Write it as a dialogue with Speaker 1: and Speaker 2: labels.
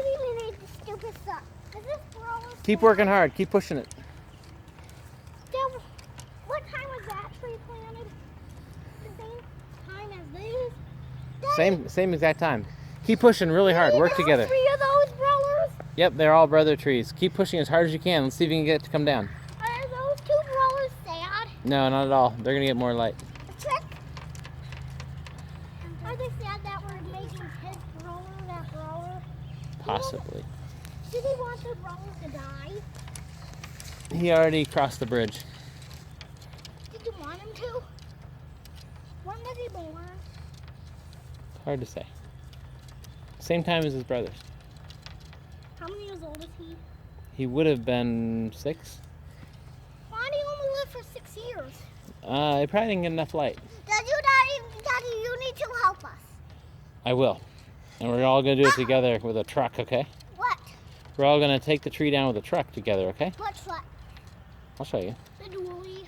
Speaker 1: maybe we need the stupid stuff. Is this gross?
Speaker 2: Keep working hard. Keep pushing it.
Speaker 1: Dad, what time was that tree planted? The same time as these? Daddy,
Speaker 2: Same exact time. Keep pushing really hard. Work together.
Speaker 1: 3 of those brothers?
Speaker 2: Yep, they're all brother trees. Keep pushing as hard as you can. Let's see if you can get it to come down.
Speaker 1: Are those 2 brothers sad?
Speaker 2: No, not at all. They're gonna get more light.
Speaker 1: A trick? Are they sad that we're making his brother that brother?
Speaker 2: Possibly.
Speaker 1: Did he want their brother to die?
Speaker 2: He already crossed the bridge.
Speaker 1: Did you want him to? When was he born?
Speaker 2: Hard to say. Same time as his brothers.
Speaker 1: How many years old is he?
Speaker 2: He would have been 6.
Speaker 1: Why did he only live for 6 years?
Speaker 2: He probably didn't get enough light.
Speaker 1: Daddy, you need to help us.
Speaker 2: I will. And we're all gonna do it together with a truck, okay?
Speaker 1: What?
Speaker 2: We're all gonna take the tree down with a truck together, okay?
Speaker 1: What's what?
Speaker 2: I'll show you.
Speaker 1: The dually.